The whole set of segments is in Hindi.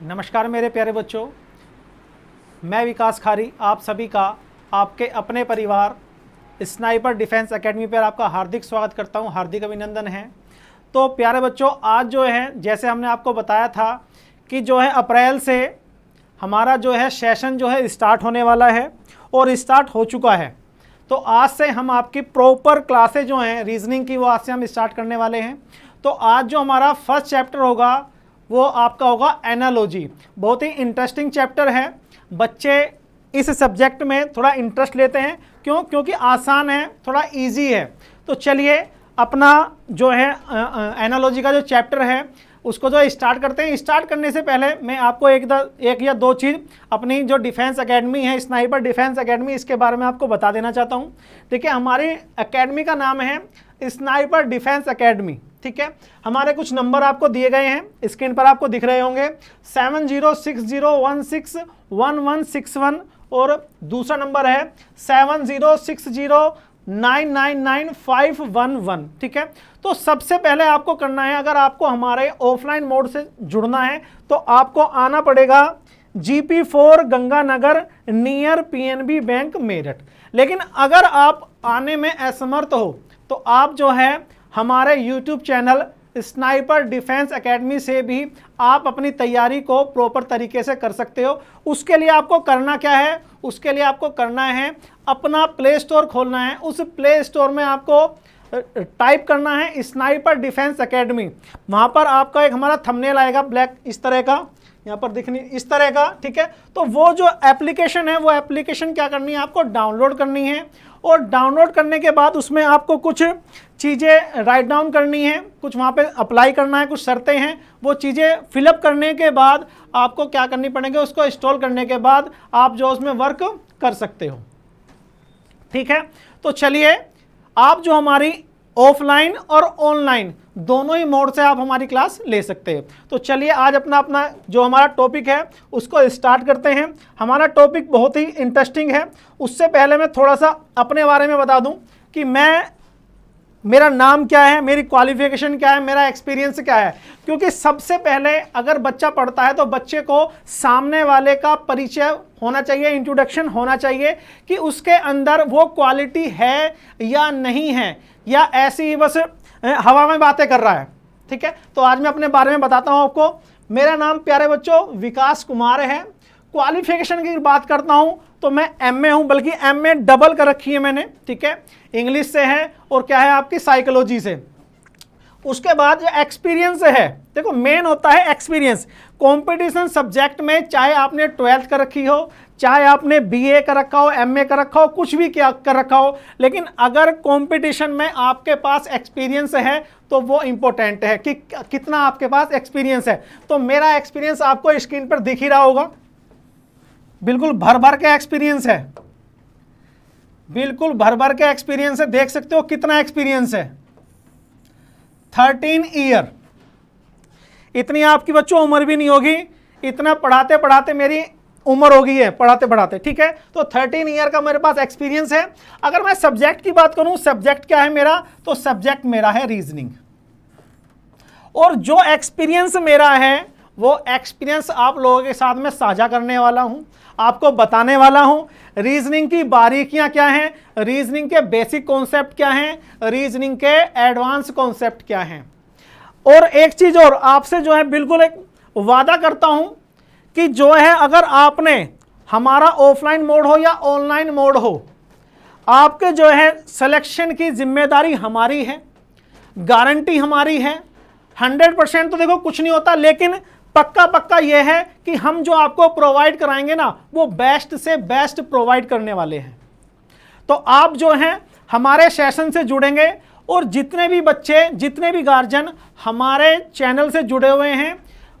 नमस्कार मेरे प्यारे बच्चों, मैं विकास खारी आप सभी का आपके अपने परिवार स्नाइपर डिफेंस एकेडमी पर आपका हार्दिक स्वागत करता हूं, हार्दिक अभिनंदन है। तो प्यारे बच्चों, आज जो है जैसे हमने आपको बताया था कि जो है अप्रैल से हमारा जो है सेशन जो है स्टार्ट होने वाला है और स्टार्ट हो चुका है। तो आज से हम आपकी प्रॉपर क्लासेज जो हैं रीजनिंग की वो आज से हम स्टार्ट करने वाले हैं। तो आज जो हमारा फर्स्ट चैप्टर होगा वो आपका होगा एनालॉजी। बहुत ही इंटरेस्टिंग चैप्टर है, बच्चे इस सब्जेक्ट में थोड़ा इंटरेस्ट लेते हैं। क्योंकि आसान है, थोड़ा इजी है। तो चलिए अपना जो है एनालॉजी का जो चैप्टर है उसको जो स्टार्ट करते हैं। स्टार्ट करने से पहले मैं आपको एक या दो चीज़ अपनी जो डिफेंस एकेडमी है, स्नाइपर डिफेंस एकेडमी, इसके बारे में आपको बता देना चाहता हूँ। ठीक है, हमारी एकेडमी का नाम है स्नाइपर डिफेंस एकेडमी। ठीक है, हमारे कुछ नंबर आपको दिए गए हैं, स्क्रीन पर आपको दिख रहे होंगे 7060161161 और दूसरा नंबर है 7060999511। ठीक है, तो सबसे पहले आपको करना है, अगर आपको हमारे ऑफलाइन मोड से जुड़ना है तो आपको आना पड़ेगा GP4 Ganganagar near PNB bank Meerut. लेकिन अगर आप आने में असमर्थ हो तो आप जो है हमारे YouTube channel sniper defence academy से भी आप अपनी तैयारी को प्रॉपर तरीके से कर सकते हो। उसके लिए आपको करना क्या है, उसके लिए आपको करना है अपना प्ले स्टोर खोलना है। उस प्ले स्टोर में आपको टाइप करना है स्नाइपर डिफेंस एकेडमी। वहाँ पर आपका एक हमारा थंबनेल आएगा ब्लैक इस तरह का, यहाँ पर दिखनी इस तरह का। ठीक है, तो वो जो एप्लीकेशन है वो एप्लीकेशन क्या करनी है, आपको डाउनलोड करनी है। और डाउनलोड करने के बाद उसमें आपको कुछ चीज़ें राइट डाउन करनी है, कुछ वहाँ पे अप्लाई करना है, कुछ शर्तें हैं। वो चीज़ें फिलअप करने के बाद आपको क्या करनी पड़ेगी, उसको इंस्टॉल करने के बाद आप जो उसमें वर्क कर सकते हो। ठीक है, तो चलिए आप जो हमारी ऑफलाइन और ऑनलाइन दोनों ही मोड से आप हमारी क्लास ले सकते हैं। तो चलिए आज अपना जो हमारा टॉपिक है उसको स्टार्ट करते हैं। हमारा टॉपिक बहुत ही इंटरेस्टिंग है। उससे पहले मैं थोड़ा सा अपने बारे में बता दूं कि मेरा नाम क्या है, मेरी क्वालिफिकेशन क्या है, मेरा एक्सपीरियंस क्या है। क्योंकि सबसे पहले अगर बच्चा पढ़ता है तो बच्चे को सामने वाले का परिचय होना चाहिए, इंट्रोडक्शन होना चाहिए कि उसके अंदर वो क्वालिटी है या नहीं है, या ऐसी ही बस हवा में बातें कर रहा है। ठीक है, तो आज मैं अपने बारे में बताता हूँ आपको। मेरा नाम प्यारे बच्चों विकास कुमार है। क्वालिफिकेशन की बात करता हूँ तो मैं MA हूँ, बल्कि MA डबल कर रखी है मैंने। ठीक है, इंग्लिश से है और क्या है आपकी साइकोलॉजी से। उसके बाद जो एक्सपीरियंस है, देखो मेन होता है एक्सपीरियंस। कंपटीशन सब्जेक्ट में चाहे आपने 12th कर रखी हो, चाहे आपने BA कर रखा हो, MA कर रखा हो, कुछ भी क्या कर रखा हो, लेकिन अगर कंपटीशन में आपके पास एक्सपीरियंस है तो वो इंपॉर्टेंट है कि कितना आपके पास एक्सपीरियंस है। तो मेरा एक्सपीरियंस आपको स्क्रीन पर दिख ही रहा होगा, बिल्कुल भर भर के एक्सपीरियंस है, बिल्कुल भर भर के एक्सपीरियंस है। देख सकते हो कितना एक्सपीरियंस है, 13 ईयर। इतनी आपकी बच्चों उम्र भी नहीं होगी, इतना पढ़ाते पढ़ाते मेरी उम्र हो गई है पढ़ाते पढ़ाते। ठीक है, तो 13 ईयर का मेरे पास एक्सपीरियंस है। अगर मैं सब्जेक्ट की बात करूं, सब्जेक्ट क्या है मेरा, तो सब्जेक्ट मेरा है रीजनिंग। और जो एक्सपीरियंस मेरा है वो एक्सपीरियंस आप लोगों के साथ में साझा करने वाला हूं, आपको बताने वाला हूं रीजनिंग की बारीकियां क्या हैं, रीजनिंग के बेसिक कॉन्सेप्ट क्या हैं, रीजनिंग के एडवांस कॉन्सेप्ट क्या हैं। और एक चीज और आपसे जो है बिल्कुल एक वादा करता हूं कि जो है अगर आपने हमारा ऑफलाइन मोड हो या ऑनलाइन मोड हो, आपके जो है सिलेक्शन की जिम्मेदारी हमारी है, गारंटी हमारी है। 100% तो देखो कुछ नहीं होता, लेकिन पक्का ये है कि हम जो आपको प्रोवाइड कराएंगे ना वो बेस्ट से बेस्ट प्रोवाइड करने वाले हैं। तो आप जो हैं हमारे सेशन से जुड़ेंगे और जितने भी बच्चे, जितने भी गार्जियन हमारे चैनल से जुड़े हुए हैं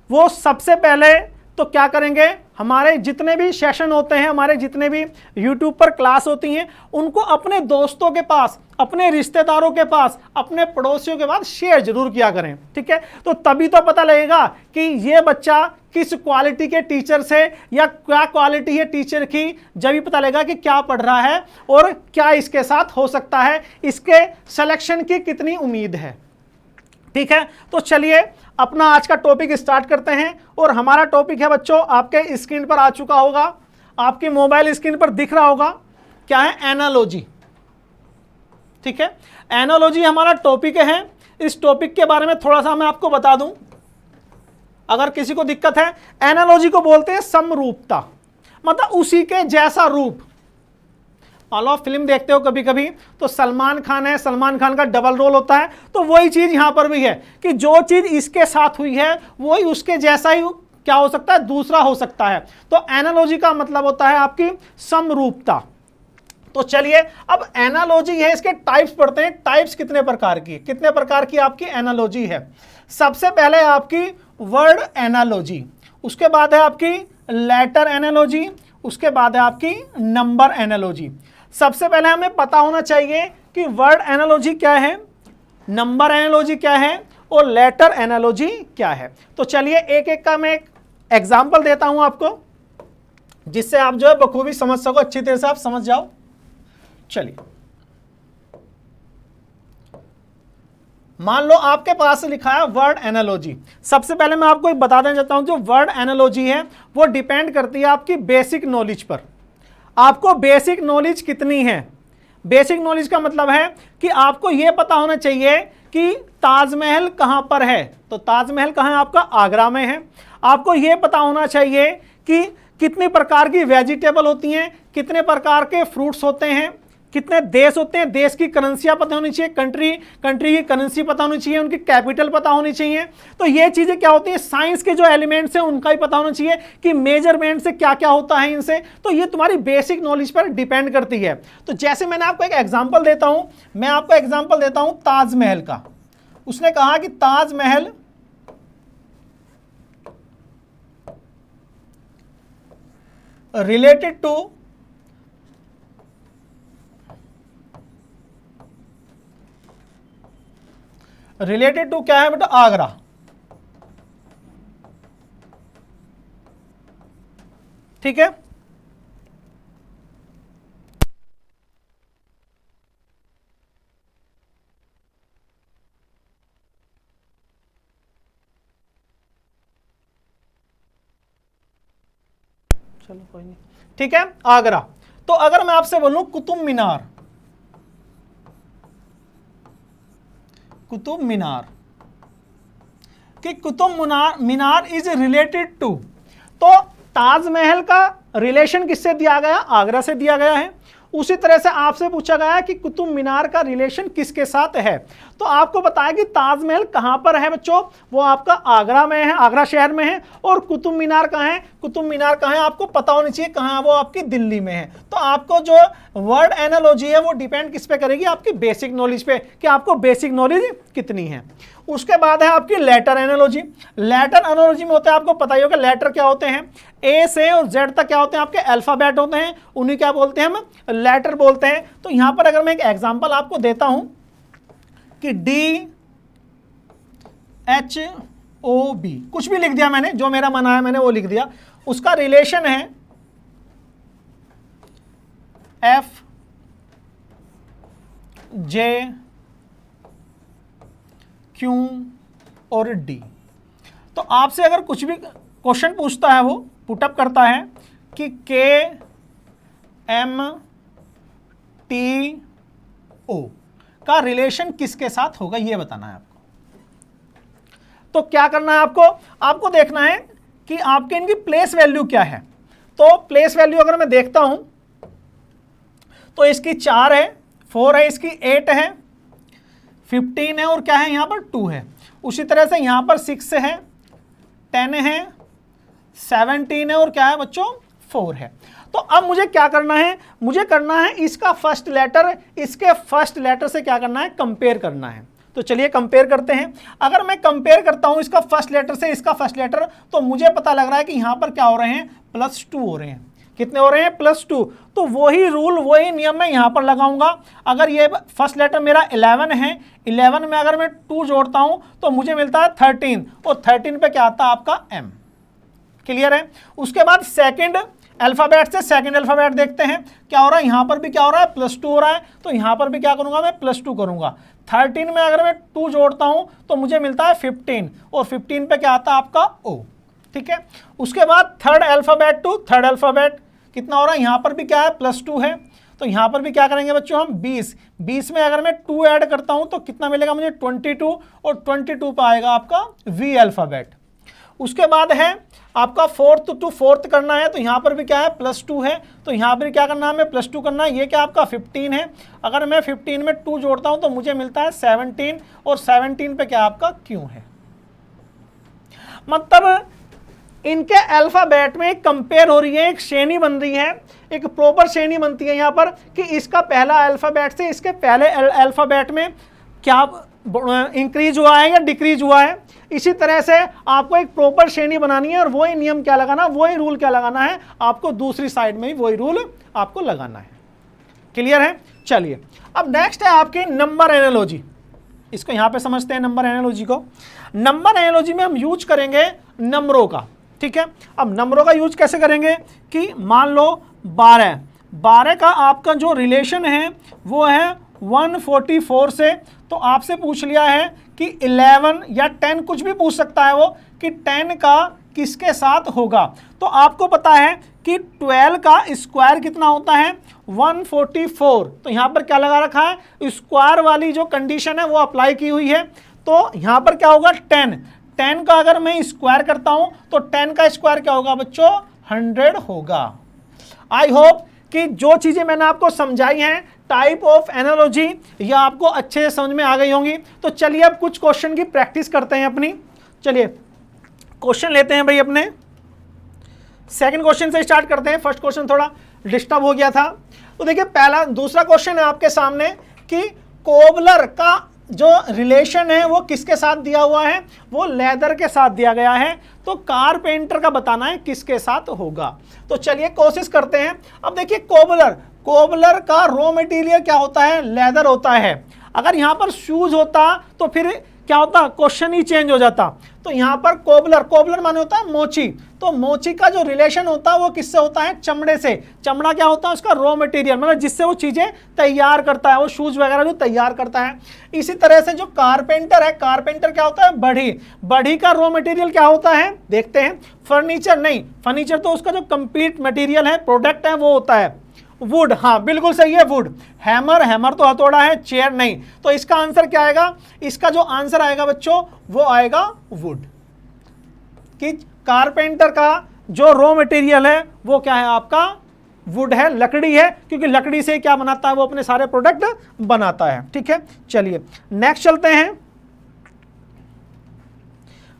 वो सबसे पहले तो क्या करेंगे, हमारे जितने भी सेशन होते हैं, हमारे जितने भी YouTube पर क्लास होती हैं, उनको अपने दोस्तों के पास, अपने रिश्तेदारों के पास, अपने पड़ोसियों के पास शेयर जरूर किया करें। ठीक है, तो तभी तो पता लगेगा कि ये बच्चा किस क्वालिटी के टीचर से या क्या क्वालिटी है टीचर की, जब भी पता लगेगा कि क्या पढ़ रहा है और क्या इसके साथ हो सकता है, इसके सिलेक्शन की कितनी उम्मीद है। ठीक है, तो चलिए अपना आज का टॉपिक स्टार्ट करते हैं। और हमारा टॉपिक है बच्चों, आपके स्क्रीन पर आ चुका होगा, आपकी मोबाइल स्क्रीन पर दिख रहा होगा, क्या है? एनालॉजी। ठीक है, एनालॉजी हमारा टॉपिक है। इस टॉपिक के बारे में थोड़ा सा मैं आपको बता दूं, अगर किसी को दिक्कत है। एनालॉजी को बोलते हैं समरूपता, मतलब उसी के जैसा रूप। मान लो फिल्म देखते हो कभी कभी, तो सलमान खान है, सलमान खान का डबल रोल होता है, तो वही चीज यहां पर भी है कि जो चीज इसके साथ हुई है वही उसके जैसा ही क्या हो सकता है? दूसरा हो सकता है। तो एनालॉजी का मतलब होता है आपकी समरूपता। तो चलिए अब एनालॉजी है, इसके टाइप्स पढ़ते हैं। टाइप्स कितने प्रकार की, कितने प्रकार की आपकी एनालॉजी है? सबसे पहले आपकी वर्ड एनालॉजी, उसके बाद है आपकी लेटर एनालॉजी, उसके बाद है आपकी नंबर एनालॉजी। सबसे पहले हमें पता होना चाहिए कि वर्ड एनालॉजी क्या है, नंबर एनालॉजी क्या है और लेटर एनालॉजी क्या है। तो चलिए एक एक का मैं एक एग्जाम्पल देता हूं आपको, जिससे आप जो है बखूबी समझ सको, अच्छी तरह से आप समझ जाओ। चलिए मान लो आपके पास लिखा है वर्ड एनालॉजी। सबसे पहले मैं आपको एक बता देना चाहता हूं, जो वर्ड एनालॉजी है वो डिपेंड करती है आपकी बेसिक नॉलेज पर। आपको बेसिक नॉलेज कितनी है? बेसिक नॉलेज का मतलब है कि आपको यह पता होना चाहिए कि ताजमहल कहां पर है। तो ताजमहल कहां है? आपका आगरा में है। आपको यह पता होना चाहिए कि कितने प्रकार की वेजिटेबल होती हैं, कितने प्रकार के फ्रूट्स होते हैं, कितने देश होते हैं, देश की करेंसियां पता होनी चाहिए, कंट्री की करेंसी पता होनी चाहिए, उनकी कैपिटल पता होनी चाहिए। तो ये चीजें क्या होती हैं? साइंस के जो एलिमेंट्स हैं उनका ही पता होना चाहिए कि मेजरमेंट से क्या क्या होता है इनसे। तो ये तुम्हारी बेसिक नॉलेज पर डिपेंड करती है। तो जैसे मैंने आपको एक एग्जाम्पल देता हूं, मैं आपको एग्जाम्पल देता हूं ताजमहल का। उसने कहा कि ताजमहल रिलेटेड टू क्या है बेटा? आगरा। ठीक है, चलो कोई नहीं। ठीक है, आगरा। तो अगर मैं आपसे बोलूं कुतुब मीनार, कुतुब मीनार कि Qutub Minar is related to, तो ताजमहल का रिलेशन किससे दिया गया? आगरा से दिया गया है। उसी तरह से आपसे पूछा गया कि कुतुब मीनार का रिलेशन किसके साथ है, तो आपको बताया कि ताजमहल कहां पर है बच्चों? वो आपका आगरा में है, आगरा शहर में है। और कुतुब मीनार कहां है? कुतुब मीनार कहां है आपको पता होनी चाहिए, कहां है वो? आपकी दिल्ली में है। तो आपको जो वर्ड एनालॉजी है वो डिपेंड किस पे करेगी? आपकी बेसिक नॉलेज पे, कि आपको बेसिक नॉलेज कितनी है। उसके बाद है आपकी लेटर एनालॉजी। लेटर एनालॉजी में होता है, आपको पता ही होगा लेटर क्या होते हैं, ए से और जेड तक क्या होते हैं? आपके अल्फाबेट होते हैं, उन्हें क्या बोलते हैं? हम लेटर बोलते हैं। तो यहां पर अगर मैं एक एग्जांपल आपको देता हूं कि DHOB, कुछ भी लिख दिया मैंने, जो मेरा मन आया मैंने वो लिख दिया। उसका रिलेशन है FJ Q और D। तो आपसे अगर कुछ भी क्वेश्चन पूछता है, वो पुटअप करता है कि KMTO का रिलेशन किसके साथ होगा, ये बताना है आपको। तो क्या करना है आपको? आपको देखना है कि आपके इनकी प्लेस वैल्यू क्या है। तो प्लेस वैल्यू अगर मैं देखता हूं तो इसकी 4 है, 4 है, इसकी 8 है, 15 है और क्या है? यहां पर 2 है। उसी तरह से यहां पर 6 है, 10 है, 17 है और क्या है बच्चों? 4 है। तो अब मुझे क्या करना है? मुझे करना है इसका फर्स्ट लेटर इसके फर्स्ट लेटर से क्या करना है? कंपेयर करना है। तो चलिए कंपेयर करते हैं। अगर मैं कंपेयर करता हूं इसका फर्स्ट लेटर से इसका फर्स्ट लेटर, तो मुझे पता लग रहा है कि यहां पर क्या हो रहे हैं? +2 हो रहे हैं। कितने हो रहे हैं? +2। तो वही रूल, वही नियम मैं यहां पर लगाऊंगा। अगर ये फर्स्ट लेटर मेरा 11 है, 11 में अगर मैं 2 जोड़ता हूं तो मुझे मिलता है 13, और 13 पे क्या आता है? आपका M। क्लियर है? उसके बाद सेकंड अल्फाबेट से सेकंड अल्फाबेट देखते हैं क्या हो रहा है। यहां पर भी क्या हो रहा है? +2 हो रहा है। तो यहां पर भी क्या करूंगा मैं? +2 करूंगा। 13 में अगर मैं 2 जोड़ता हूं तो मुझे मिलता है 15, और 15 पे क्या आता है आपका O, ठीक है। उसके बाद third alphabet to third alphabet कितना हो रहा है, यहां पर भी क्या है +2 है, तो यहां पर भी क्या करेंगे बच्चों हम 20 में अगर मैं 2 ऐड करता हूं तो कितना मिलेगा मुझे 22, और 22 पे आएगा आपका V अल्फाबेट। उसके बाद है आपका फोर्थ टू फोर्थ करना है, तो यहां पर भी क्या है +2 है, तो यहां पर क्या करना है हमें +2 करना है, ये क्या आपका 15 है, अगर मैं 15 में 2 जोड़ता हूं तो मुझे मिलता है 17, और 17 पे क्या आपका Q है। मतलब इनके अल्फाबेट में एक कंपेयर हो रही है, एक श्रेणी बन रही है, एक प्रॉपर श्रेणी बनती है यहाँ पर कि इसका पहला अल्फाबेट से इसके पहले अल्फाबेट में क्या इंक्रीज हुआ है या डिक्रीज हुआ है। इसी तरह से आपको एक प्रॉपर श्रेणी बनानी है, और वही नियम क्या लगाना, वही रूल क्या लगाना है, आपको दूसरी साइड में ही वही रूल आपको लगाना है। क्लियर है? चलिए अब नेक्स्ट है आपकी नंबर एनालॉजी। इसको यहाँ पे समझते हैं नंबर एनालॉजी को। नंबर एनालॉजी में हम यूज करेंगे नंबरों का, ठीक है। अब नंबरों का यूज कैसे करेंगे कि मान लो 12 का आपका जो रिलेशन है वो है 144 से, तो आपसे पूछ लिया है कि 11 या 10 कुछ भी पूछ सकता है वो कि 10 का किसके साथ होगा। तो आपको पता है कि 12 का स्क्वायर कितना होता है 144, तो यहां पर क्या लगा रखा है, स्क्वायर वाली जो कंडीशन है वो अप्लाई की हुई है। तो यहां पर क्या होगा 10 का अगर मैं स्क्वायर करता हूं तो 10 का स्क्वायर क्या होगा बच्चों 100 होगा। आई होप कि जो चीजें मैंने आपको समझाई हैं टाइप ऑफ एनालॉजी ये आपको अच्छे से समझ में आ गई होंगी। तो चलिए अब कुछ क्वेश्चन की प्रैक्टिस करते हैं अपनी। चलिए क्वेश्चन लेते हैं भाई अपने। सेकंड क्वेश्चन से स्टार्ट करते हैं, फर्स्ट क्वेश्चन थोड़ा डिस्टर्ब हो गया था। तो देखिए दूसरा क्वेश्चन है आपके सामने कि कोबलर का जो रिलेशन है वो किसके साथ दिया हुआ है, वो लेदर के साथ दिया गया है। तो कारपेंटर का बताना है किसके साथ होगा। तो चलिए कोशिश करते हैं। अब देखिए कोबलर का रॉ मटेरियल क्या होता है, लेदर होता है। अगर यहां पर शूज होता तो फिर क्या होता, क्वेश्चन ही चेंज हो जाता। तो यहां पर कोबलर माने होता है मोची, तो मोची का जो रिलेशन होता है वो किससे होता है, चमड़े से। चमड़ा क्या होता है उसका रॉ मटेरियल, मतलब जिससे वो चीजें तैयार करता है, वो शूज वगैरह जो तैयार करता है। इसी तरह से जो कारपेंटर है, कारपेंटर क्या होता है, बढ़ी का रॉ मटेरियल क्या होता है देखते हैं। फर्नीचर नहीं, फर्नीचर तो उसका जो कंप्लीट मटेरियल है, प्रोडक्ट है, वो होता है वुड। हाँ बिल्कुल सही है वुड। हैमर तो हथौड़ा है, चेयर नहीं। तो इसका आंसर क्या आएगा, इसका जो आंसर आएगा बच्चों वो आएगा वुड। कि कारपेंटर का जो रॉ मटेरियल है वो क्या है आपका वुड है, लकड़ी है, क्योंकि लकड़ी से क्या बनाता है वो अपने सारे प्रोडक्ट बनाता है। ठीक है चलिए नेक्स्ट चलते हैं।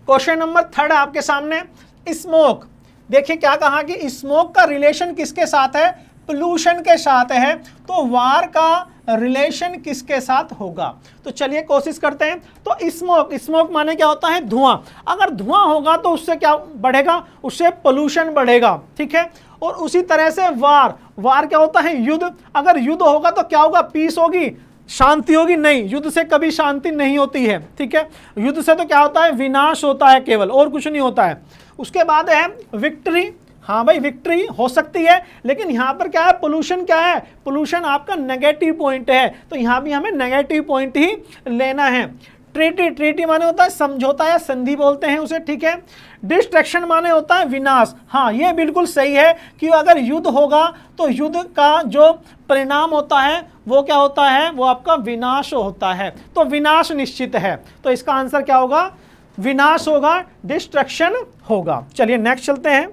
क्वेश्चन नंबर 3 आपके सामने, स्मोक। देखिए क्या कहा कि स्मोक का रिलेशन किसके साथ है, पोल्यूशन के साथ है। तो वार का रिलेशन किसके साथ होगा। तो चलिए कोशिश करते हैं। तो स्मोक माने क्या होता है, धुआं। अगर धुआं होगा तो उससे क्या बढ़ेगा, उससे पोल्यूशन बढ़ेगा। ठीक है, और उसी तरह से वार क्या होता है, युद्ध। अगर युद्ध होगा तो क्या होगा, पीस होगी, शांति होगी। नहीं, युद्ध से कभी शांति नहीं होती है। ठीक है, युद्ध से तो क्या होता है, विनाश होता है केवल, और कुछ नहीं होता है। उसके बाद है विक्ट्री। हाँ भाई विक्ट्री हो सकती है, लेकिन यहां पर क्या है, पोल्यूशन क्या है, पोल्यूशन आपका नेगेटिव पॉइंट है। तो यहां भी हमें नेगेटिव पॉइंट ही लेना है। ट्रीटी माने होता है समझौता या संधि बोलते हैं उसे। ठीक है, डिस्ट्रक्शन माने होता है विनाश। हाँ ये बिल्कुल सही है कि अगर युद्ध होगा तो युद्ध का जो परिणाम होता है वो क्या होता है, वो आपका विनाश होता है। तो विनाश निश्चित है, तो इसका आंसर क्या होगा, विनाश होगा, डिस्ट्रक्शन होगा। चलिए नेक्स्ट चलते हैं।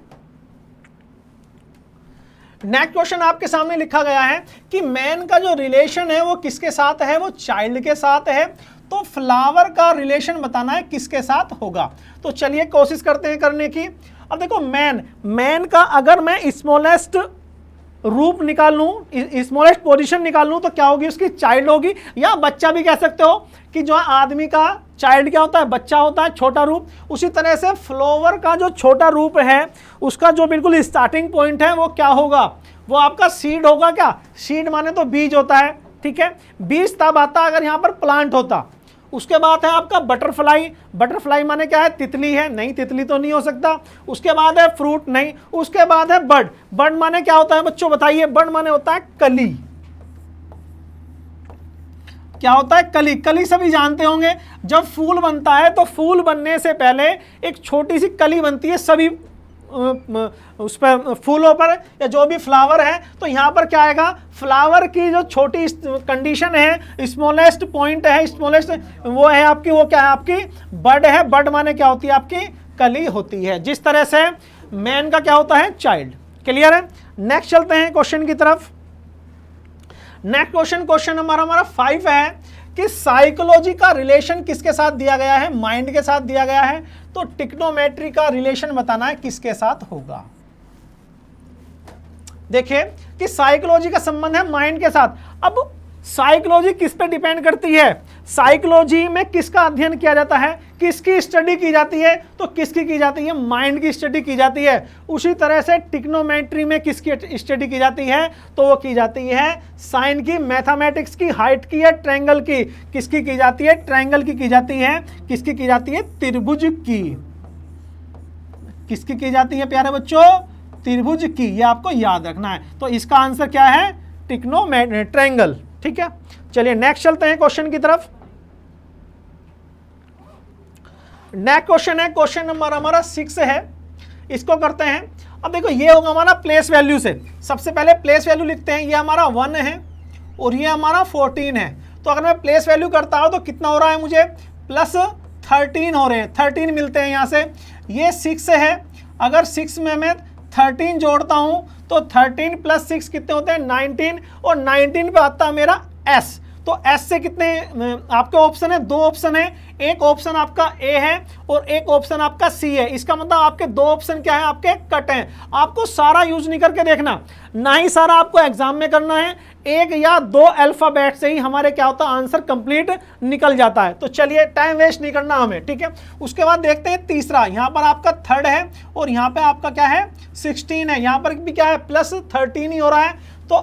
नेक्स्ट क्वेश्चन आपके सामने लिखा गया है कि मैन का जो रिलेशन है वो किसके साथ है, वो चाइल्ड के साथ है। तो फ्लावर का रिलेशन बताना है किसके साथ होगा। तो चलिए कोशिश करते हैं करने की। अब देखो मैन का अगर मैं स्मॉलेस्ट रूप निकाल लूं, स्मॉलेस्ट पोजीशन निकाल लूं, तो क्या होगी, उसकी चाइल्ड होगी, या बच्चा भी कह सकते हो कि जो आदमी का चाइल्ड क्या होता है, बच्चा होता है, छोटा रूप। उसी तरह से फ्लावर का जो छोटा रूप है उसका जो बिल्कुल स्टार्टिंग पॉइंट है वो क्या होगा, वो आपका सीड होगा। क्या सीड माने तो बीज होता है। ठीक है, बीज तब आता अगर यहाँ पर प्लांट होता। उसके बाद है आपका बटरफ्लाई माने क्या है, तितली है, नहीं तितली तो नहीं हो सकता। उसके बाद है फ्रूट, नहीं। उसके बाद है बर्ड माने क्या होता है बच्चों बताइए, बर्ड माने होता है कली। क्या होता है, कली। कली सभी जानते होंगे, जब फूल बनता है तो फूल बनने से पहले एक छोटी सी कली बनती है सभी उस पर फूलों पर या जो भी फ्लावर है। तो यहाँ पर क्या आएगा, फ्लावर की जो छोटी कंडीशन है, स्मॉलेस्ट पॉइंट है, स्मॉलेस्ट वो है आपकी, वो क्या है आपकी बड है। बड माने क्या होती है आपकी कली होती है। जिस तरह से मैन का क्या होता है चाइल्ड। क्लियर है। नेक्स्ट चलते हैं क्वेश्चन की तरफ। नेक्स्ट क्वेश्चन नंबर हमारा 5 है कि साइकोलॉजी का रिलेशन किसके साथ दिया गया है, माइंड के साथ दिया गया है। तो टिक्नोमेट्री का रिलेशन बताना है किसके साथ होगा। देखिए कि साइकोलॉजी का संबंध है माइंड के साथ। अब साइकोलॉजी किस पे डिपेंड करती है, साइकोलॉजी में किसका अध्ययन किया जाता है, किसकी स्टडी की जाती है, तो किसकी की जाती है, माइंड की स्टडी की जाती है। उसी तरह से टिक्नोमेट्री में किसकी स्टडी की जाती है, तो वो की जाती है साइन की, मैथमेटिक्स की, हाइट की या ट्रायंगल की। किसकी की जाती है, ट्रायंगल की जाती है। किसकी की जाती है, त्रिभुज की। किसकी की जाती है प्यारे बच्चों, त्रिभुज की। ये आपको याद रखना है। तो इसका आंसर क्या है, ट्रायंगल। ठीक है, चलिए नेक्स्ट चलते हैं क्वेश्चन की तरफ। नेक्स्ट क्वेश्चन है, क्वेश्चन नंबर हमारा 6 है। इसको करते हैं। अब देखो ये होगा हमारा प्लेस वैल्यू से। सबसे पहले प्लेस वैल्यू लिखते हैं। ये हमारा 1 है और ये हमारा 14 है। तो अगर मैं प्लेस वैल्यू करता हूं तो कितना हो रहा है मुझे, प्लस 13 हो रहे हैं। 13 मिलते हैं यहां से। ये 6 है, अगर 6 में मैं 13 जोड़ता हूं तो 13 प्लस 6 कितने होते हैं, 19। और 19 पे आता है मेरा एस। तो एस से कितने आपके ऑप्शन है, 2 ऑप्शन है। एक ऑप्शन आपका ए है और एक ऑप्शन आपका सी है। इसका मतलब आपके 2 ऑप्शन क्या है, आपके कट हैं। आपको सारा यूज नहीं करके देखना, ना ही सारा आपको एग्जाम में करना है। 1 या 2 अल्फाबेट से ही हमारे क्या होता है, आंसर कंप्लीट निकल जाता है। तो चलिए टाइम वेस्ट नहीं करना हमें, ठीक है। उसके बाद देखते हैं तीसरा। यहाँ पर आपका 3rd है और यहाँ पे आपका क्या है 16 है। यहाँ पर भी क्या है, प्लस 13 ही हो रहा है। तो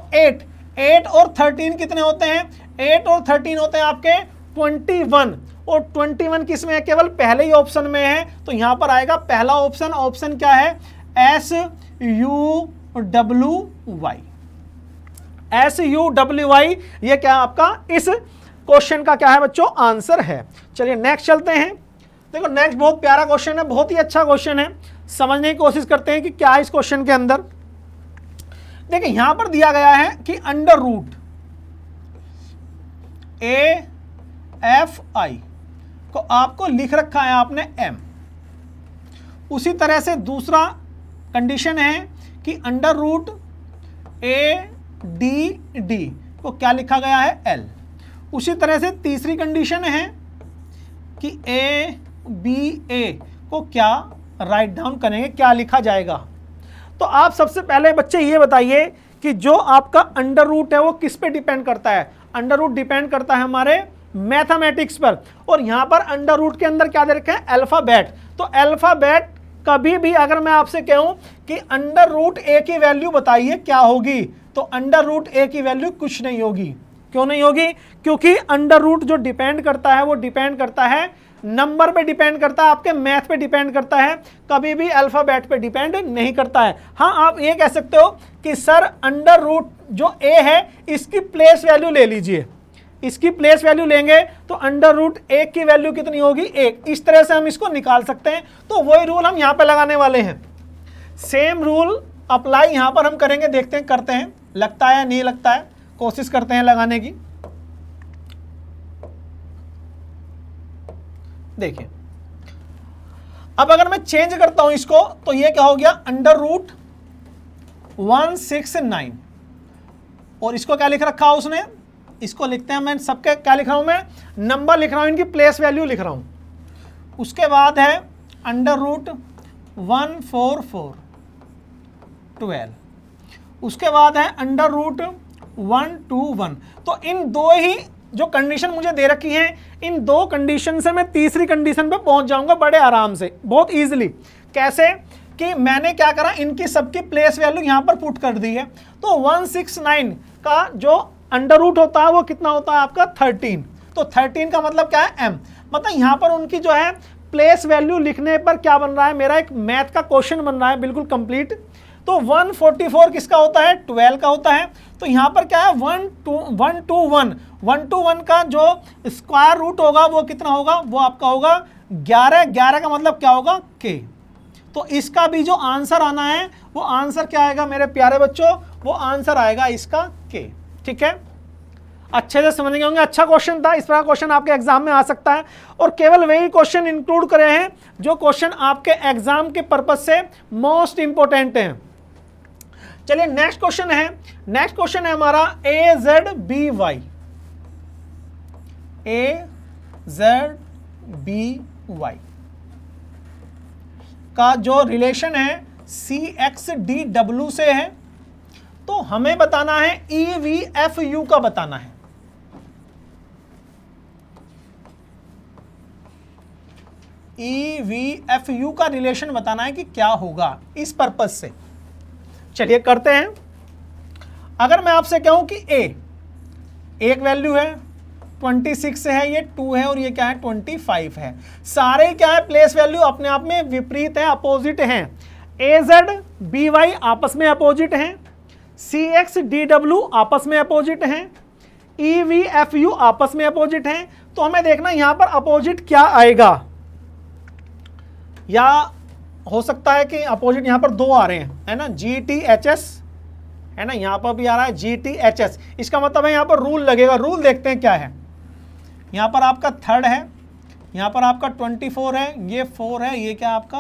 8 और 13 कितने होते हैं, 8 और 13 होते हैं आपके 21। और 21 किस में है, केवल पहले ही ऑप्शन में है। तो यहां पर आएगा पहला ऑप्शन। ऑप्शन क्या है, SUWY। SUWY ये क्या आपका इस क्वेश्चन का क्या है बच्चों, आंसर है। चलिए नेक्स्ट चलते हैं। देखो नेक्स्ट बहुत प्यारा क्वेश्चन है, बहुत ही अच्छा क्वेश्चन है। समझने की कोशिश करते हैं कि क्या है इस क्वेश्चन के अंदर। देखिए यहां पर दिया गया है कि अंडर रूट AFI को आपको लिख रखा है आपने M। उसी तरह से दूसरा कंडीशन है कि अंडर रूट ADD को क्या लिखा गया है, L। उसी तरह से तीसरी कंडीशन है कि ABA को क्या राइट डाउन करेंगे, क्या लिखा जाएगा। तो आप सबसे पहले बच्चे ये बताइए कि जो आपका अंडर रूट है वो किस पे डिपेंड करता है। अंडर रूट डिपेंड करता है हमारे मैथमेटिक्स पर। और यहां पर अंडर रूट के अंदर क्या दे रखा है, अल्फाबेट। तो अल्फाबेट कभी भी अगर मैं आपसे कहूं कि अंडर रूट ए की वैल्यू बताइए क्या होगी, तो अंडर रूट ए की वैल्यू कुछ नहीं होगी। क्यों नहीं होगी, क्योंकि अंडर रूट जो डिपेंड करता है वो डिपेंड करता है नंबर पे, डिपेंड करता है आपके मैथ पे, डिपेंड करता है, कभी भी अल्फाबेट पे डिपेंड नहीं करता है। हाँ आप ये कह सकते हो कि सर अंडर रूट जो ए है इसकी प्लेस वैल्यू ले लीजिए। इसकी प्लेस वैल्यू लेंगे तो अंडर रूट 1 की वैल्यू कितनी होगी, 1। इस तरह से हम इसको निकाल सकते हैं। तो वही रूल हम यहाँ पे लगाने वाले हैं। सेम रूल अप्लाई यहाँ पर हम करेंगे, देखते हैं करते हैं, लगता है या नहीं लगता है, कोशिश करते हैं लगाने की। देखिए अब अगर मैं चेंज करता हूं इसको तो ये क्या हो गया, अंडर रूट 169। और इसको क्या लिख रखा उसने, इसको लिखते हैं, मैं सबके क्या लिख रहा हूं, मैं नंबर लिख रहा हूं, इनकी प्लेस वैल्यू लिख रहा हूं। उसके बाद है अंडर रूट 14412। उसके बाद है अंडर रूट 121। तो इन दो ही जो कंडीशन मुझे दे रखी है, इन 2 कंडीशन से मैं तीसरी कंडीशन पे पहुंच जाऊंगा बड़े आराम से, बहुत इजीली। कैसे कि मैंने क्या करा, इनकी सबकी प्लेस वैल्यू यहां पर पुट कर दी है। तो 169 का जो अंडर रूट होता है वो कितना होता है आपका 13। तो 13 का मतलब क्या है, M। मतलब यहां पर उनकी जो है प्लेस वैल्यू लिखने पर क्या बन रहा है, मेरा एक मैथ का क्वेश्चन बन रहा है बिल्कुल कंप्लीट। तो 144 किसका होता है, 12 का होता है। तो यहाँ पर क्या है 1 to 1 का जो स्क्वायर रूट होगा वो कितना होगा, वो आपका होगा 11। 11 का मतलब क्या होगा, k। तो इसका भी जो आंसर आना है वो आंसर क्या आएगा मेरे प्यारे बच्चों, वो आंसर आएगा इसका k। ठीक है, अच्छे से समझ गए होंगे। अच्छा क्वेश्चन था, इस तरह क्वेश्चन आपके एग्जाम में आ सकता है और केवल वही क्वेश्चन इंक्लूड करे हैं जो क्वेश्चन आपके एग्जाम के पर्पज से मोस्ट इंपोर्टेंट हैं। चलिए नेक्स्ट क्वेश्चन है, नेक्स्ट क्वेश्चन है हमारा AZBY। AZBY का जो रिलेशन है CXDW से है, तो हमें बताना है EVFU का बताना है। EVFU का रिलेशन बताना है कि क्या होगा इस पर्पज से। चलिए करते हैं। अगर मैं आपसे कहूं कि A एक वैल्यू है 26 है, ये 2 है और ये क्या है 25 है, सारे क्या है प्लेस वैल्यू अपने आप में विपरीत है, अपोजिट हैं। AZBY आपस में अपोजिट हैं, CXDW आपस में अपोजिट हैं, EVFU आपस में अपोजिट हैं। तो हमें देखना यहां पर अपोजिट क्या आएगा, या हो सकता है कि अपोजिट यहां पर 2 आ रहे हैं, है ना, GTHS है ना, यहां पर भी आ रहा है GTHS। इसका मतलब है यहां पर रूल लगेगा। रूल देखते हैं क्या है। यहां पर आपका 3rd है, यहां पर आपका 24 है, ये 4 है, ये क्या आपका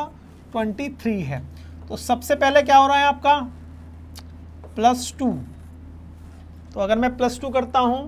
23 है। तो सबसे पहले क्या हो रहा है आपका +2। तो अगर मैं +2 करता हूं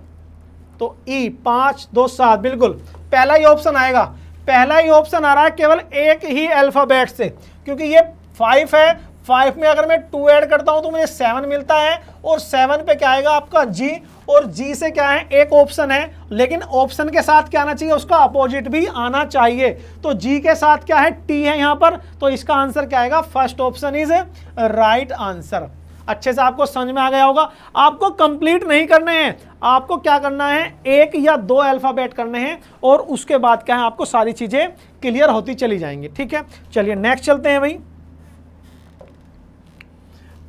तो E 5 2 7, बिल्कुल पहला ही ऑप्शन आएगा। पहला ही ऑप्शन आ रहा है केवल एक ही अल्फाबेट से, क्योंकि ये 5 है, 5 में अगर मैं 2 ऐड करता हूं तो मुझे 7 मिलता है, और 7 पे क्या आएगा आपका G, और G से क्या है एक ऑप्शन है, लेकिन ऑप्शन के साथ क्या आना चाहिए, उसका अपोजिट भी आना चाहिए। तो G के साथ क्या है T है यहां पर, तो इसका आंसर क्या आएगा, first option is right answer. अच्छे से आपको समझ में आ गया होगा। आपको कंप्लीट नहीं करने हैं, आपको क्या करना है 1 या 2 अल्फाबेट करने हैं और उसके बाद क्या है आपको सारी चीजें क्लियर होती चली जाएंगी। ठीक है, चलिए नेक्स्ट चलते हैं भाई।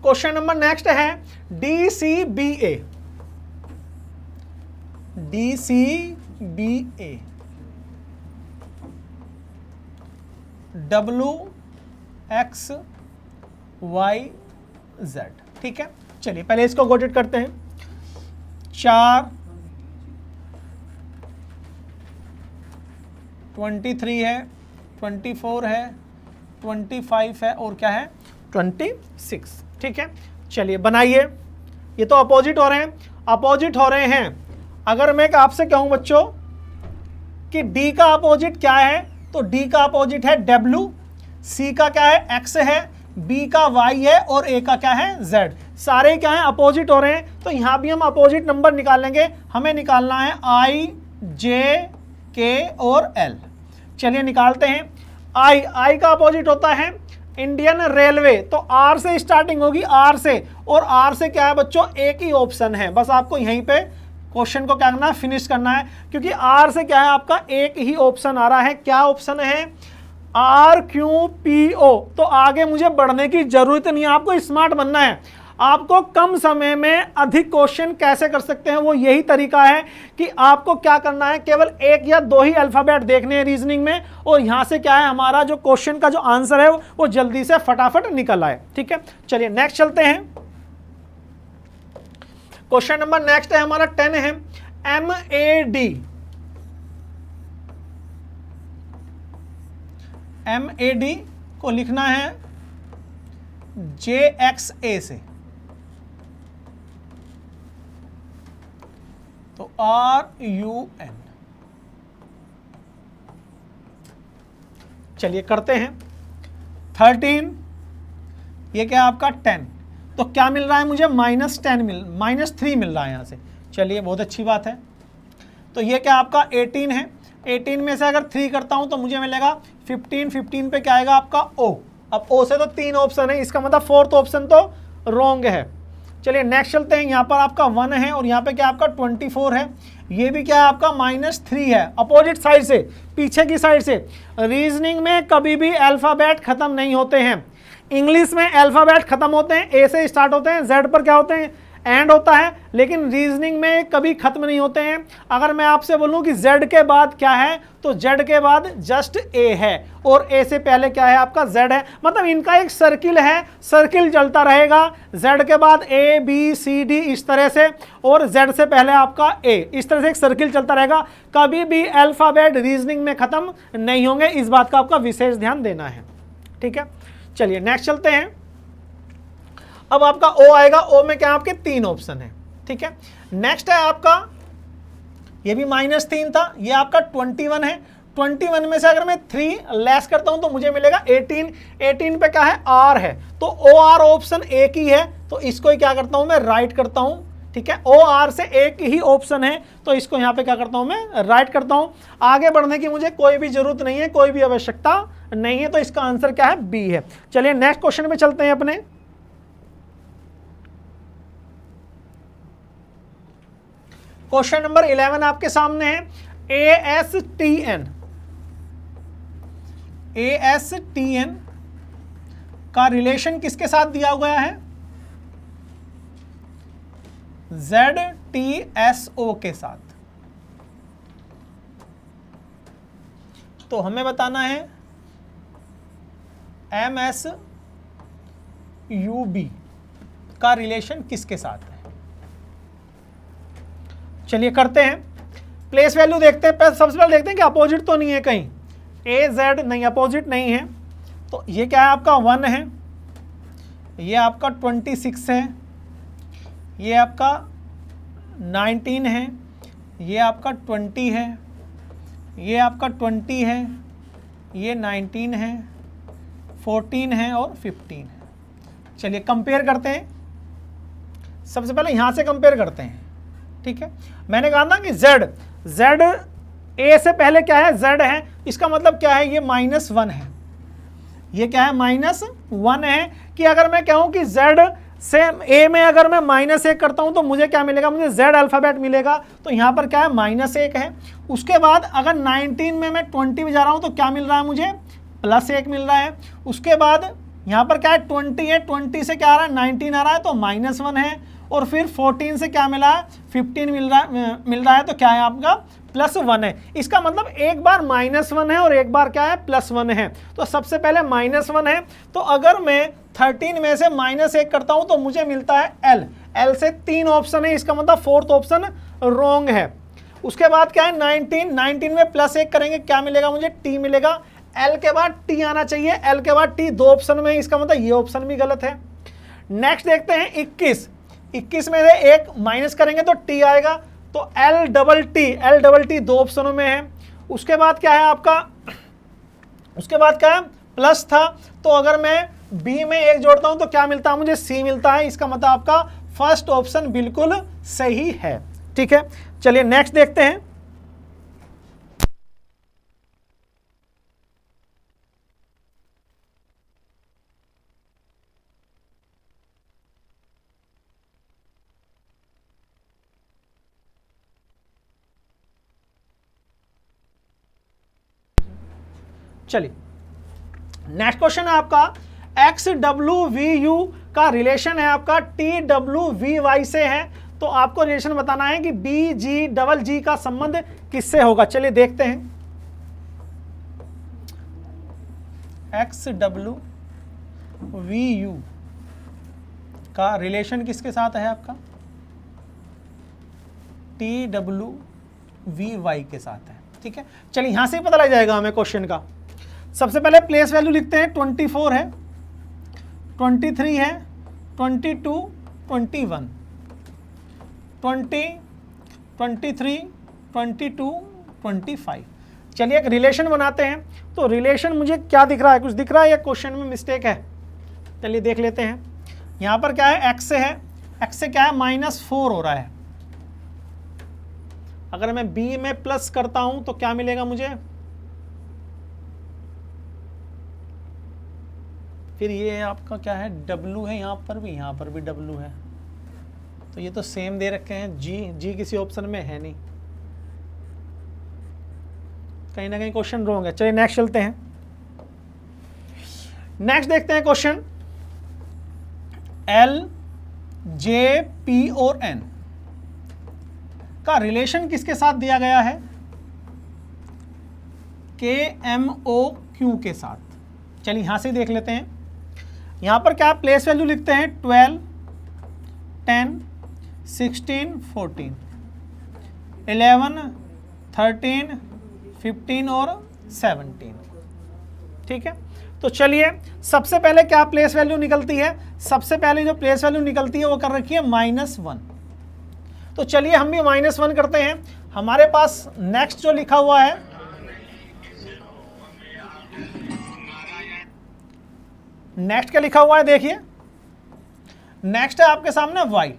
क्वेश्चन नंबर नेक्स्ट है DCBA। DCBA WXYZ। ठीक है, चलिए पहले इसको गॉट इट करते हैं। 4 23 है, 24 है, 25 है और क्या है 26। ठीक है, चलिए बनाइए। ये तो अपोजिट हो रहे हैं, अपोजिट हो रहे हैं। अगर मैं आपसे कहूं बच्चों कि D का अपोजिट क्या है, तो D का अपोजिट है W, C का क्या है X है, B का Y है और A का क्या है Z। सारे क्या है अपोजिट हो रहे हैं, तो यहां भी हम अपोजिट नंबर निकालेंगे। हमें निकालना है I, J, K और L। चलिए निकालते हैं। I का अपोजिट होता है इंडियन रेलवे, तो R से स्टार्टिंग होगी, R से, और R से क्या है बच्चों एक ही ऑप्शन है। बस आपको यहीं पे क्वेश्चन को क्या करना है, फिनिश करना है, क्योंकि R से क्या है आपका एक ही ऑप्शन आ रहा है। क्या ऑप्शन है, RQPO। तो आगे मुझे बढ़ने की जरूरत नहीं है, आपको स्मार्ट बनना है। आपको कम समय में अधिक क्वेश्चन कैसे कर सकते हैं, वो यही तरीका है कि आपको क्या करना है, केवल 1 या 2 ही अल्फाबेट देखने हैं रीजनिंग में, और यहां से क्या है हमारा जो क्वेश्चन का जो आंसर है वो जल्दी से फटाफट निकल आए। ठीक है, चलिए नेक्स्ट चलते हैं। क्वेश्चन नंबर नेक्स्ट है हमारा 10 है MAD को लिखना है JXA से, तो RUN। चलिए करते हैं। 13, ये क्या है आपका 10, तो क्या मिल रहा है मुझे -3 मिल रहा है यहाँ से। चलिए बहुत अच्छी बात है। तो ये क्या आपका 18 है, 18 में से अगर 3 करता हूं तो मुझे मिलेगा 15, 15 पे क्या आएगा आपका O। अब O से तो 3 ऑप्शन है, इसका मतलब 4th ऑप्शन तो रॉन्ग है। चलिए नेक्स्ट चलते हैं। यहाँ पर आपका 1 है और यहाँ पे क्या आपका 24 है। ये भी क्या है आपका -3 है, अपोजिट साइड से, पीछे की साइड से। रीजनिंग में कभी भी अल्फाबेट खत्म नहीं होते हैं। इंग्लिश में अल्फाबेट खत्म होते हैं, ए से स्टार्ट होते हैं, जेड पर क्या होते हैं, एंड होता है, लेकिन रीजनिंग में कभी खत्म नहीं होते हैं। अगर मैं आपसे बोलूं कि जेड के बाद क्या है, तो जेड के बाद जस्ट ए है, और ए से पहले क्या है आपका जेड है। मतलब इनका एक सर्किल है, सर्किल चलता रहेगा, जेड के बाद ए बी सी डी इस तरह से, और जेड से पहले आपका ए, इस तरह से एक सर्किल चलता रहेगा। कभी भी अल्फाबेट रीजनिंग में खत्म नहीं होंगे, इस बात का आपका विशेष ध्यान देना है। ठीक है, चलिए नेक्स्ट चलते हैं। अब आपका ओ आएगा, ओ में क्या आपके 3 ऑप्शन है। ठीक है, नेक्स्ट है आपका, ये भी -3 था, ये आपका 21 है। 21 में से अगर मैं 3 लेस करता हूं तो मुझे मिलेगा 18। 18 पे क्या है, आर है, तो ओ आर ऑप्शन एक ही है, तो इसको ही क्या करता हूं मैं, राइट करता हूं। ठीक है, ओ आर से एक ही ऑप्शन है, तो इसको यहां पे क्या करता हूं मैं, राइट करता हूं। आगे बढ़ने की मुझे कोई भी जरूरत नहीं है, कोई भी आवश्यकता नहीं है, तो इसका आंसर क्या है, बी है। चलिए नेक्स्ट क्वेश्चन पे चलते हैं अपने। क्वेश्चन नंबर 11 आपके सामने है। ASTN, ASTN का रिलेशन किसके साथ दिया गया है, ZTSO के साथ। तो हमें बताना है MSUB का रिलेशन किसके साथ है। चलिए करते हैं, प्लेस वैल्यू देखते हैं। सबसे पहले देखते हैं कि अपोजिट तो नहीं है कहीं, AZ नहीं, अपोजिट नहीं है, तो ये क्या है आपका 1 है, ये आपका 26 है, ये आपका 19 है, ये आपका 20 है, ये आपका 20 है, ये 19 है, 14 है और 15 है। चलिए कंपेयर करते हैं। सबसे पहले यहां से कंपेयर करते हैं। ठीक है, मैंने कहा ना कि Z A से पहले क्या है, Z है, इसका मतलब क्या है, ये -1 है, ये क्या है, -1 है। कि अगर मैं कहूं कि Z से A में अगर मैं -1 करता हूं तो मुझे क्या मिलेगा, मुझे Z अल्फाबेट मिलेगा, तो यहां पर क्या है, -1 है। उसके बाद अगर 19 में मैं 20 में जा रहा हूं तो क्या मिल रहा है मुझे, +1 मिल रहा है। उसके बाद यहां पर क्या है, 20 है, 20 से क्या आ रहा है, 19 आ रहा है, तो -1 है। और फिर 14 से क्या मिला है, 15 मिल रहा है, तो क्या है आपका +1 है। इसका मतलब एक बार -1 है और एक बार क्या है, +1 है। तो सबसे पहले -1 है, तो अगर मैं 13 में से -1 करता हूं तो मुझे मिलता है L। L से 3 ऑप्शन है, इसका मतलब 4th ऑप्शन रॉन्ग है। उसके बाद क्या है, 19 में +1 करेंगे, क्या मिलेगा मुझे, T मिलेगा। L के बाद T आना चाहिए, L के बाद T 2 ऑप्शन में, इसका मतलब ये ऑप्शन भी गलत है। नेक्स्ट देखते हैं 21 में से एक माइनस करेंगे तो T आएगा, तो L T 2 ऑप्शनों में है। उसके बाद क्या है आपका, उसके बाद क्या है, प्लस था, तो अगर मैं B में 1 जोड़ता हूं तो क्या मिलता है मुझे, C मिलता है। इसका मतलब आपका फर्स्ट ऑप्शन बिल्कुल सही है। ठीक है, चलिए नेक्स्ट देखते हैं। चलिए नेक्स्ट क्वेश्चन है आपका, XWVU का रिलेशन है आपका TWVY से है। तो आपको रिलेशन बताना है कि BGGG का संबंध किससे होगा। चलिए देखते हैं। XWVU का रिलेशन किसके साथ है आपका, TWVY के साथ है। ठीक है, चलिए यहां से ही पता लग जाएगा हमें क्वेश्चन का। सबसे पहले प्लेस वैल्यू लिखते हैं, 24 है, 23 है, 22, 21, 20, 23, 22, 25। चलिए एक रिलेशन बनाते हैं। तो रिलेशन मुझे क्या दिख रहा है, कुछ दिख रहा है या क्वेश्चन में मिस्टेक है। चलिए देख लेते हैं। यहाँ पर क्या है, x से है, x से क्या है, -4 हो रहा है। अगर मैं b में प्लस करता हूं तो क्या मिलेगा मुझे, फिर ये आपका क्या है, w है, यहाँ पर भी w है, तो ये तो सेम दे रखे हैं। g किसी ऑप्शन में है नहीं, कहीं ना कहीं क्वेश्चन रॉन्ग है। चलिए नेक्स्ट चलते हैं। नेक्स्ट देखते हैं क्वेश्चन, L, J, P और N का रिलेशन किसके साथ दिया गया है? K, M, O, Q के साथ। चलिए यहां से देख लेते हैं। यहां पर क्या प्लेस वैल्यू लिखते हैं? 12, 10, 16, 14, 11, 13, 15 और 17। ठीक है, तो चलिए सबसे पहले क्या प्लेस वैल्यू निकलती है? सबसे पहले जो प्लेस वैल्यू निकलती है वो कर रखी है -1। तो चलिए हम भी -1 करते हैं। हमारे पास नेक्स्ट जो लिखा हुआ है, नेक्स्ट क्या लिखा हुआ है देखिए, नेक्स्ट है आपके सामने y,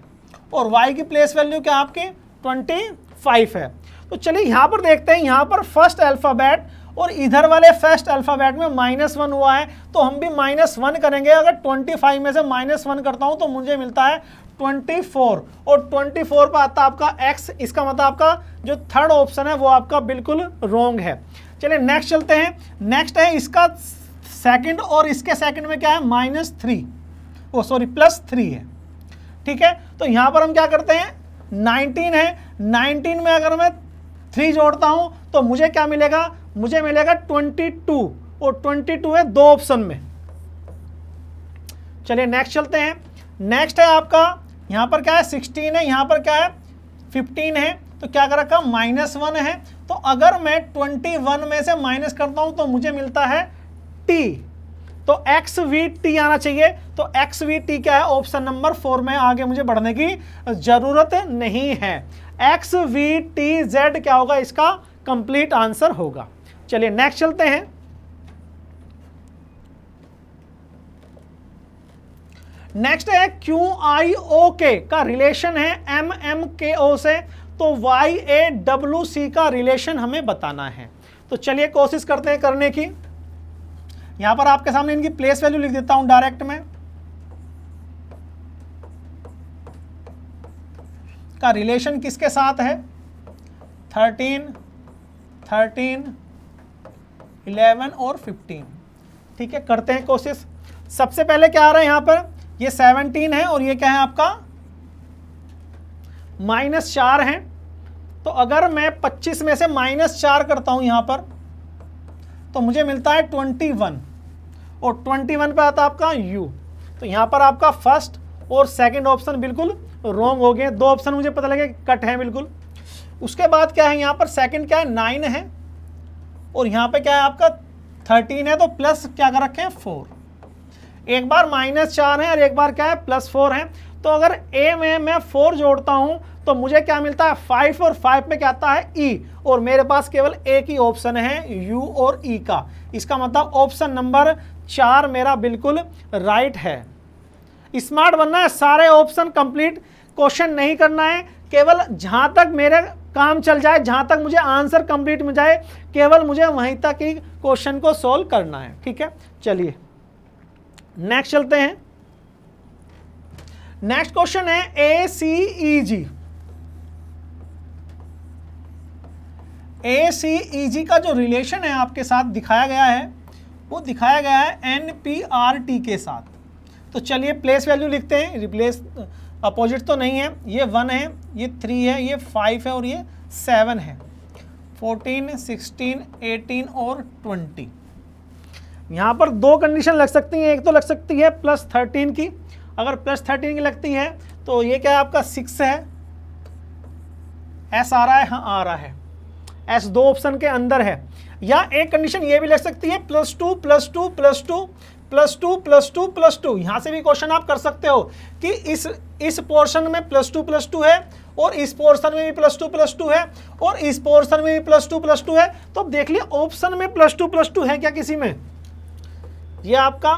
और y की प्लेस वैल्यू क्या आपकी 25 है। तो चलिए यहां पर देखते हैं, यहां पर फर्स्ट अल्फाबेट और इधर वाले फर्स्ट अल्फाबेट में -1 हुआ है, तो हम भी -1 करेंगे। अगर 25 में से -1 करता हूं तो मुझे मिलता है 24, और 24 पर आता आपका x। इसका मतलब आपका जो थर्ड ऑप्शन है वो आपका बिल्कुल रॉन्ग है। चलिए नेक्स्ट चलते हैं। नेक्स्ट है इसका सेकंड, और इसके सेकंड में क्या है? +3 है। ठीक है, तो यहां पर हम क्या करते हैं? 19 है, 19 में अगर मैं 3 जोड़ता हूं तो मुझे क्या मिलेगा? मुझे मिलेगा 22, और 22 है 2 ऑप्शन में। चलिए नेक्स्ट चलते हैं। नेक्स्ट है आपका, यहां पर क्या है? 16 है, यहां पर क्या है? 15 है, तो क्या कर रखा? -1 है। तो अगर मैं 21 में से माइनस करता हूं तो मुझे मिलता है t, तो XVT आना चाहिए। तो XVT क्या है? ऑप्शन नंबर 4 में आगे मुझे बढ़ने की जरूरत नहीं है। XVTZ क्या होगा? इसका कंप्लीट आंसर होगा। चलिए नेक्स्ट चलते हैं। नेक्स्ट है QIOK का रिलेशन है MMKO से, तो YAWC का रिलेशन हमें बताना है। तो चलिए कोशिश करते हैं करने की। यहां पर आपके सामने इनकी प्लेस वैल्यू लिख देता हूं डायरेक्ट में। का रिलेशन किसके साथ है? 13, 11 और 15। ठीक है, करते हैं कोशिश। सबसे पहले क्या आ रहा है यहां पर? ये 17 है, और ये क्या है आपका? -4 है। तो अगर मैं 25 में से -4 करता हूं यहां पर, तो मुझे मिलता है 21, और 21 पे आता आपका U। तो यहां पर आपका फर्स्ट और सेकंड ऑप्शन बिल्कुल रॉन्ग हो गए। 2 ऑप्शन मुझे पता लगे कट है बिल्कुल। उसके बाद क्या है? यहां पर सेकंड क्या है? 9 है, और यहां पे क्या है आपका? 13 है, तो प्लस क्या कर रखे हैं? 4। एक बार -4 है और एक बार क्या है? +4 है। तो अगर A में मैं 4 जोड़ता हूं तो मुझे क्या मिलता है? 5, और 5 में क्या आता है? E, और मेरे पास केवल एक ही ऑप्शन है U और E का। इसका मतलब ऑप्शन नंबर 4 मेरा बिल्कुल राइट है। स्मार्ट बनना है, सारे ऑप्शन कंप्लीट क्वेश्चन नहीं करना है, केवल जहां तक मेरे काम चल जाए, जहां तक मुझे आंसर कंप्लीट मिल जाए, केवल मुझे वहीं तक ही क्वेश्चन को सोल्व करना है। ठीक है, चलिए नेक्स्ट चलते हैं। नेक्स्ट क्वेश्चन है ACEG। ACEG का जो रिलेशन है आपके साथ दिखाया गया है, वो दिखाया गया है NPRT के साथ। तो चलिए प्लेस वैल्यू लिखते हैं। रिप्लेस अपोजिट तो नहीं है, ये 1 है, ये 3 है, ये 5 है, और ये 7 है। 14, 16, 18 और 20। यहाँ पर 2 कंडीशन लग सकती हैं। एक तो लग सकती है +13 की। अगर +13 की लगती है तो ये क्या है आपका? 6 है। S आ रहा है? हाँ आ रहा है। S 2 ऑप्शन के अंदर है। या एक कंडीशन ये भी लग सकती है +2, +2, +2, +2, +2, +2। यहां से भी क्वेश्चन आप कर सकते हो कि इस पोर्शन में +2, +2 है, और इस पोर्शन में भी +2, +2 है, और इस पोर्शन में भी +2, +2 है। तो अब देख लिया ऑप्शन में +2, +2 है क्या किसी में? ये आपका,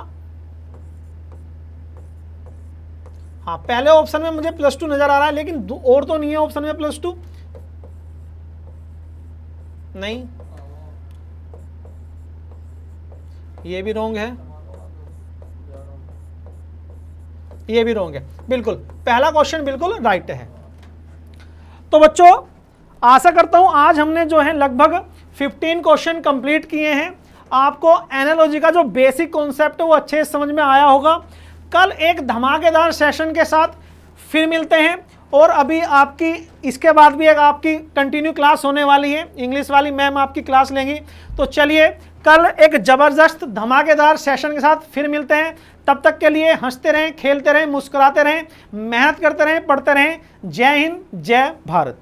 हाँ पहले ऑप्शन में मुझे +2 नजर आ रहा है, लेकिन और तो नहीं है ऑप्शन में +2। नहीं, ये भी रॉन्ग है, ये भी रॉन्ग है। बिल्कुल पहला क्वेश्चन बिल्कुल राइट है। तो बच्चों आशा करता हूं आज हमने जो है लगभग 15 क्वेश्चन कंप्लीट किए हैं। आपको एनालॉजी का जो बेसिक कॉन्सेप्ट है वो अच्छे से समझ में आया होगा। कल एक धमाकेदार सेशन के साथ फिर मिलते हैं, और अभी आपकी इसके बाद भी एक आपकी कंटिन्यू क्लास होने वाली है, इंग्लिश वाली मैम आपकी क्लास लेंगी। तो चलिए कल एक ज़बरदस्त धमाकेदार सेशन के साथ फिर मिलते हैं। तब तक के लिए हंसते रहें, खेलते रहें, मुस्कुराते रहें, मेहनत करते रहें, पढ़ते रहें। जय हिंद, जय भारत।